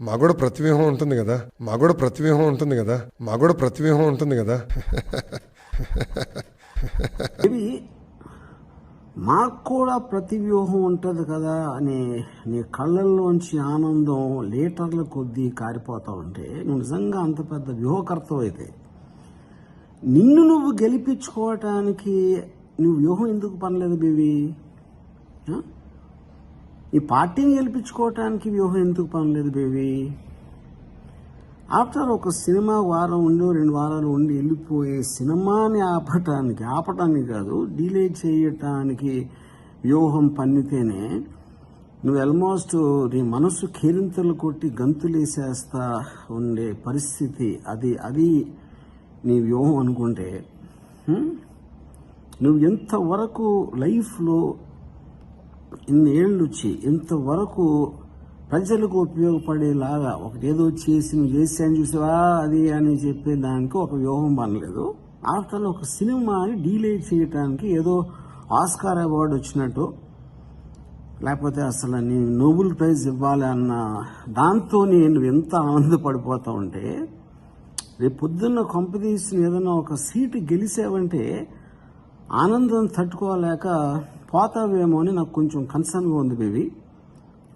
మాగూడ ప్రతివ్యూహం ఉంటుంది కదా, మాగూడ ప్రతివ్యూహం ఉంటుంది కదా, మాగూడ ప్రతివ్యూహం ఉంటుంది కదా. ఇవి మాకు కూడా ప్రతివ్యూహం ఉంటుంది కదా అని నీ కళ్ళల్లోంచి ఆనందం లీటర్ల కొద్దీ కారిపోతా ఉంటే నువ్వు నిజంగా అంత పెద్ద వ్యూహకర్తవు అయితే నిన్ను నువ్వు గెలిపించుకోవటానికి నువ్వు వ్యూహం ఎందుకు పనలేదు బేబీ? ఈ పార్టీని గెలిపించుకోవటానికి వ్యూహం ఎందుకు పనలేదు బేబీ? ఆఫ్టర్ ఒక సినిమా వారం ఉండి 2 వారాలు ఉండి వెళ్ళిపోయే సినిమాని ఆపటానికి కాదు, డిలే చేయటానికి వ్యూహం పన్నితేనే నువ్వు ఆల్మోస్ట్ నీ మనసు కేరింతలు కొట్టి గంతులేసేస్తా ఉండే పరిస్థితి అది నీ వ్యూహం అనుకుంటే నువ్వు ఎంతవరకు లైఫ్లో ఇన్నేళ్ళు వచ్చి ఎంతవరకు ప్రజలకు ఉపయోగపడేలాగా ఒకటేదో చేసి నువ్వు చేసాను చూసావా అది అని చెప్పే దానికి ఒక వ్యూహం పనలేదు. ఆఫ్టర్ ఒక సినిమాని డీలే చేయటానికి ఏదో ఆస్కార్ అవార్డు వచ్చినట్టు లేకపోతే అసలు నీ నోబెల్ ప్రైజ్ ఇవ్వాలి అన్న దాంతో నేను ఎంత ఆనందపడిపోతా ఉంటే రేపు పొద్దున్న కొంపదీసి ఏదైనా ఒక సీటు గెలిచావంటే ఆనందం తట్టుకోలేక పోతావేమో అని నాకు కొంచెం కన్సర్న్గా ఉంది బేబీ.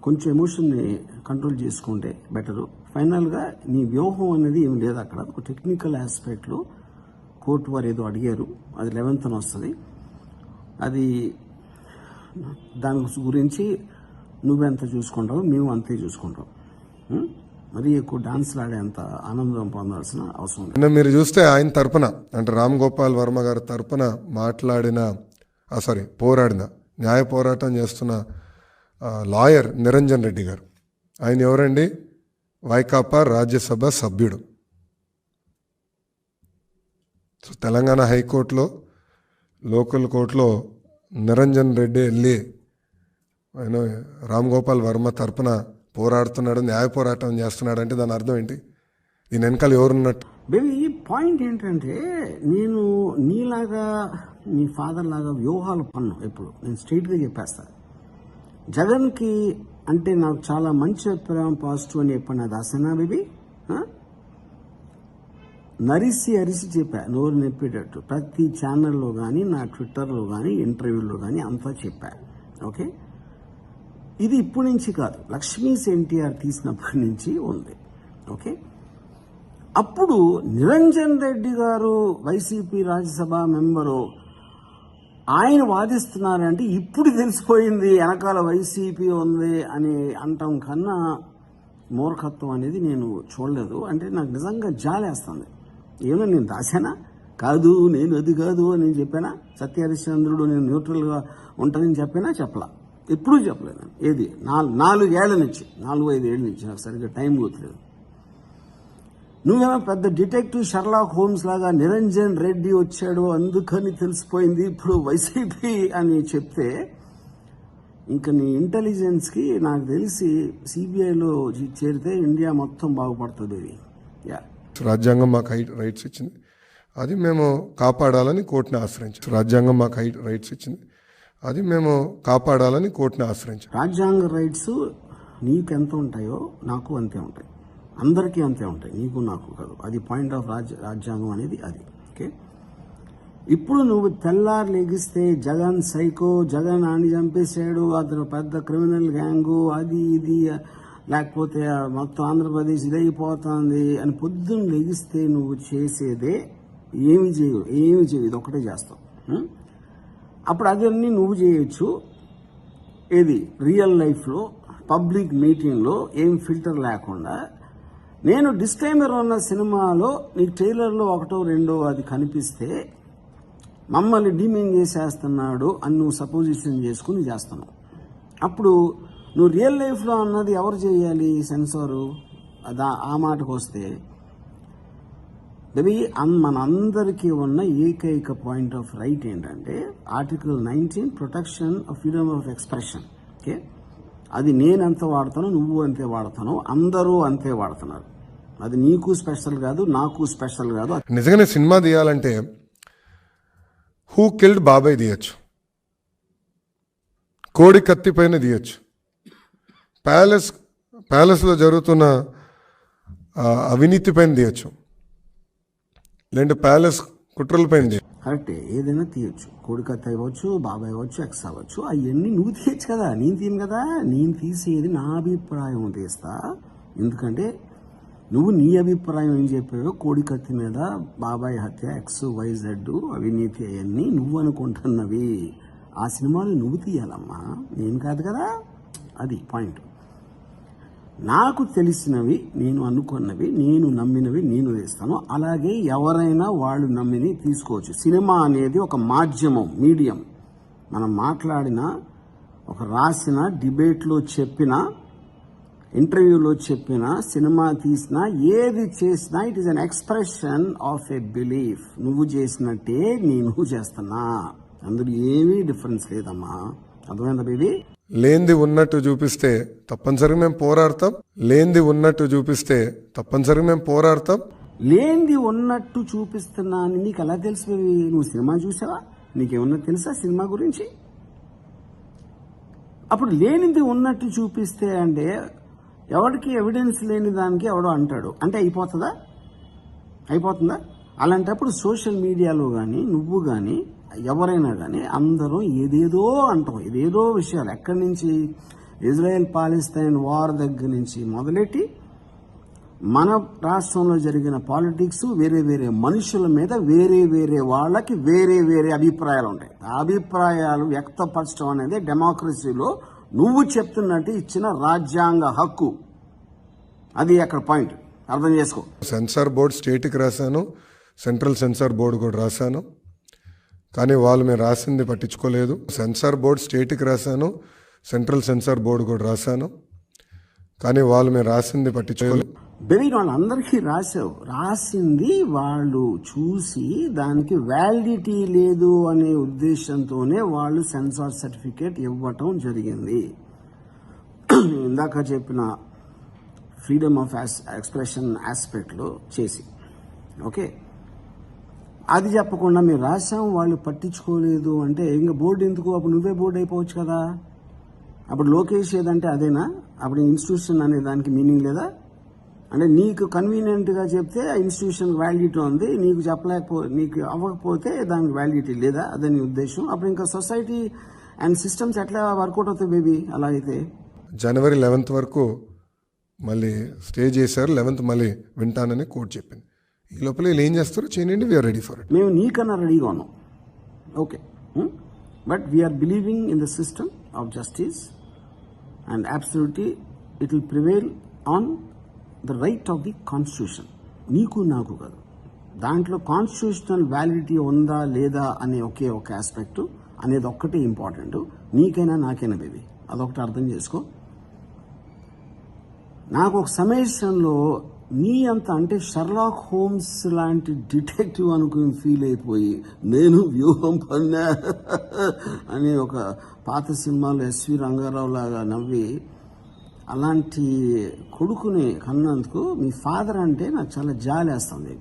కొంచెం ఎమోషన్ని కంట్రోల్ చేసుకుంటే బెటరు. ఫైనల్గా నీ వ్యూహం అనేది ఏమి లేదు అక్కడ. ఒక టెక్నికల్ ఆస్పెక్ట్లో కోర్టు వారు ఏదో అడిగారు, అది 11th వస్తుంది. అది దాని గురించి నువ్వెంత చూసుకుంటావు, మేము అంతే చూసుకుంటాం. మరీ ఎక్కువ డాన్స్లు ఆడేంత ఆనందం పొందాల్సిన అవసరం లేదు. మీరు చూస్తే ఆయన తరపున అంటే రామ్ గోపాల్ వర్మ గారి తరపున పోరాడిన న్యాయ పోరాటం చేస్తున్న లాయర్ నిరంజన్ రెడ్డి గారు. ఆయన ఎవరండి? వైకాపా రాజ్యసభ సభ్యుడు. సో తెలంగాణ హైకోర్టులో లోకల్ కోర్టులో నిరంజన్ రెడ్డి వెళ్ళి ఆయన రామ్ గోపాల్ వర్మ తరపున పోరాడుతున్నాడు, న్యాయ పోరాటం చేస్తున్నాడు అంటే దాని అర్థం ఏంటి? దీని వెనకాల ఎవరున్నట్టు? బేబీ పాయింట్ ఏంటంటే నేను నీలాగా నీ ఫాదర్ లాగా వ్యూహాలు పన్ను ఎప్పుడు నేను స్ట్రైట్గా చెప్పేస్తాను. జగన్కి అంటే నాకు చాలా మంచి అభిప్రాయం, పాజిటివ్ అని చెప్పిన దాసేనా బేబీ? అరిసి చెప్పా, నోరు నెప్పేటట్టు ప్రతి ఛానల్లో కానీ నా ట్విట్టర్లో కానీ ఇంటర్వ్యూలో కానీ అంతా చెప్పా. ఓకే, ఇది ఇప్పటి నుంచి కాదు, లక్ష్మీస్ ఎన్టీఆర్ తీసినప్పటి నుంచి ఉంది. ఓకే, అప్పుడు నిరంజన్ రెడ్డి గారు వైసీపీ రాజ్యసభ మెంబరు ఆయన వాదిస్తున్నారంటే ఇప్పుడు తెలిసిపోయింది వెనకాల వైసీపీ ఉంది అని అంటాం కన్నా మూర్ఖత్వం అనేది నేను చూడలేదు. అంటే నాకు నిజంగా జాలేస్తుంది. ఏమో నేను దాసానా? కాదు, నేను అది కాదు అని నేను చెప్పానా? సత్యహరిశ్చంద్రుడు నేను న్యూట్రల్గా ఉంటానని చెప్పలా? ఎప్పుడూ చెప్పలేదు నేను. ఏది 4 ఏళ్ల నుంచి 4-5 ఏళ్ళ నుంచి నాకు సరిగ్గా టైం గుర్తులేదు. నువ్వేమో పెద్ద డిటెక్టివ్ షర్లాక్ హోమ్స్ లాగా నిరంజన్ రెడ్డి వచ్చాడు అందుకని తెలిసిపోయింది ఇప్పుడు వైసీపీ అని చెప్తే ఇంకా నీ ఇంటెలిజెన్స్కి నాకు తెలిసి సిబిఐలో చేరితే ఇండియా మొత్తం బాగుపడుతుంది. రాజ్యాంగం మాకు రైట్స్ ఇచ్చింది, అది మేము కాపాడాలని కోర్టుని ఆశ్రయించాం. రాజ్యాంగం మాకు రైట్స్ ఇచ్చింది, అది మేము కాపాడాలని కోర్టుని ఆశ్రయించాం. రాజ్యాంగ రైట్స్ నీకెంత ఉంటాయో నాకు అంతే ఉంటాయి, అందరికీ అంతే ఉంటాయి, నీకు నాకు కాదు. అది పాయింట్ ఆఫ్ రాజ్యాంగం అనేది అది. ఓకే, ఇప్పుడు నువ్వు తెల్లారు లెగిస్తే జగన్ సైకో, జగన్ ఆని చంపేశాడు, అతను పెద్ద క్రిమినల్ గ్యాంగు, అది ఇది లేకపోతే మొత్తం ఆంధ్రప్రదేశ్ ఇదైపోతుంది అని పొద్దున్న లెగిస్తే నువ్వు చేసేదే ఏమి చేయవు, ఇది ఒకటే చేస్తావు. అప్పుడు అదన్నీ నువ్వు చేయొచ్చు. ఏది రియల్ లైఫ్లో పబ్లిక్ మీటింగ్లో ఏం ఫిల్టర్ లేకుండా నేను డిస్క్లైమర్ ఉన్న సినిమాలో నీ ట్రైలర్లో 1-2 అది కనిపిస్తే మమ్మల్ని డీమింగ్ చేసేస్తున్నాడు అని నువ్వు సపోజిషన్ చేసుకుని చేస్తున్నావు. అప్పుడు నువ్వు రియల్ లైఫ్లో అన్నది ఎవరు చేయాలి? సెన్సారు. ఆ మాటకు వస్తే బేబీ మనందరికీ ఉన్న ఏకైక పాయింట్ ఆఫ్ రైట్ ఏంటంటే article 19 protection of freedom of expression. Okay, అది నేను ఎంత వాడతానో నువ్వు అంతే వాడతాను, అందరూ అంతే వాడుతున్నారు. అది నీకు స్పెషల్ కాదు, నాకు స్పెషల్ కాదు. నిజంగానే సినిమా తీయాలంటే హూ కిల్డ్ బాబాయ్ తీయచ్చు, కోడి కత్తి పైన తీయచ్చు, ప్యాలెస్లో జరుగుతున్న అవినీతి పైన తీయచ్చు, లేదంటే ప్యాలెస్ కుట్రల పైన తీయచ్చు. కరెక్టే, ఏదైనా తీయచ్చు. కోడికత్తి అవ్వచ్చు, బాబాయ్ అవ్వచ్చు, ఎక్స్ అవ్వచ్చు, అవన్నీ నువ్వు తీయచ్చు కదా, నేను తీయను కదా. నేను తీసేది నా అభిప్రాయం తీస్తా. ఎందుకంటే నువ్వు నీ అభిప్రాయం ఏం చెప్పావో, కోడికత్తి మీద బాబాయ్ హత్య, ఎక్స్ వైజెడ్, అవినీతి అవన్నీ నువ్వు అనుకుంటున్నవి. ఆ సినిమాలు నువ్వు తీయాలమ్మా, నేను కాదు కదా. అది పాయింట్. నాకు తెలిసినవి, నేను అనుకున్నవి, నేను నమ్మినవి నేను తీస్తాను. అలాగే ఎవరైనా వాళ్ళు నమ్మిని తీసుకోవచ్చు. సినిమా అనేది ఒక మాధ్యమం, మీడియం. మనం మాట్లాడిన, ఒక రాసిన, డిబేట్లో చెప్పిన, ఇంటర్వ్యూలో చెప్పిన, సినిమా తీసినా, ఏది చేసినా it is an expression of a belief. నువ్వు చేసినట్టే నేను చేస్తున్నా, అందులో ఏమీ డిఫరెన్స్ లేదమ్మా. అర్థమైందా బేబీ? లేనిది ఉన్నట్టు చూపిస్తే తప్పనిసరిగా మేము పోరాడతాం. లేనిది ఉన్నట్టు చూపిస్తే తప్పనిసరిగా మేము పోరాడతాం. లేనిది ఉన్నట్టు చూపిస్తున్నా అని నీకు ఎలా తెలుసు బేబీ? నువ్వు సినిమా చూసావా? నీకేమన్నా తెలుసా సినిమా గురించి? అప్పుడు లేనిది ఉన్నట్టు చూపిస్తే అంటే ఎవరికి ఎవిడెన్స్ లేని దానికి ఎవడో అంటాడు అంటే అయిపోతుందా? అలాంటప్పుడు సోషల్ మీడియాలో కానీ నువ్వు కానీ ఎవరైనా కానీ అందరూ ఏదేదో అంటాం, ఏదేదో విషయాలు. ఎక్కడి నుంచి? ఇజ్రాయెల్ పాలస్తీన్ వార్ దగ్గర నుంచి మొదలెట్టి మన రాష్ట్రంలో జరిగిన పాలిటిక్స్, వేరే వేరే మనుషుల మీద వేరే వేరే వాళ్ళకి వేరే వేరే అభిప్రాయాలు ఉంటాయి. ఆ అభిప్రాయాలు వ్యక్తపరచడం అనేది డెమోక్రసీలో నువ్వు చెప్తున్నట్టు ఇచ్చిన రాజ్యాంగ హక్కు. అది అక్కడ పాయింట్, అర్థం చేసుకో. సెన్సార్ బోర్డు స్టేట్కి రాశాను, సెంట్రల్ సెన్సార్ బోర్డు కూడా రాశాను, కానీ వాళ్ళు మేము రాసింది పట్టించుకోలేదు. సెన్సార్ బోర్డు స్టేట్కి రాశాను, సెంట్రల్ సెన్సార్ బోర్డు కూడా రాశాను, కానీ వాళ్ళు మేము రాసింది పట్టించుకోలేదు. బేబీ వాళ్ళందరికీ రాసింది వాళ్ళు చూసి దానికి వ్యాలిడిటీ లేదు అనే ఉద్దేశంతోనే వాళ్ళు సెన్సార్ సర్టిఫికేట్ ఇవ్వటం జరిగింది. ఇందాక చెప్పిన ఫ్రీడమ్ ఆఫ్ ఎక్స్ప్రెషన్ ఆస్పెక్ట్లో చేసి, ఓకే, అది చెప్పకుండా మీరు రాసాం వాళ్ళు పట్టించుకోలేదు అంటే ఇంకా బోర్డు ఎందుకు? అప్పుడు నువ్వే బోర్డు అయిపోవచ్చు కదా. అప్పుడు లోకేష్ ఏదంటే అదేనా? అప్పుడు ఇన్స్టిట్యూషన్ అనే దానికి మీనింగ్ లేదా? అంటే నీకు కన్వీనియంట్గా చెప్తే ఆ ఇన్స్టిట్యూషన్ వ్యాలిడిటీ ఉంది, నీకు అవ్వకపోతే దానికి వ్యాలిడిటీ లేదా? అదే నీ ఉద్దేశం. అప్పుడు ఇంకా సొసైటీ అండ్ సిస్టమ్స్ ఎట్లా వర్కౌట్ అవుతాయి బేబీ? అలా అయితే జనవరి 11th వరకు మళ్ళీ స్టే చేశారు. 11th మళ్ళీ వింటానని కోర్టు చెప్పింది. ఈ లోపల వీళ్ళు ఏం చేస్తారో చేయండి, వీఆర్ రెడీ ఫర్ ఇట్. మేము నీకన్నా రెడీగా ఉన్నాం, okay, but we're believing in the system of justice and absolutely it will prevail on the right of the constitution. నీకు నాకు కాదు, దాంట్లో కాన్స్టిట్యూషనల్ వ్యాలిడిటీ ఉందా లేదా అనే ఒకే ఒక ఆస్పెక్ట్ అనేది ఒక్కటే ఇంపార్టెంట్. నీకైనా నాకైనా బేబీ, అదొకటి అర్థం చేసుకో. నాకు ఒక సమయంలో నీ అంత అంటే షర్లాక్ హోమ్స్ లాంటి డిటెక్టివ్ అనుకుని ఫీల్ అయిపోయి నేను వ్యూహం పన్నా అని ఒక పాత సినిమాలో ఎస్వి రంగారావు లాగా నవ్వి అలాంటి కొడుకుని కన్నందుకు మీ ఫాదర్ అంటే నాకు చాలా జాలేస్తుంది.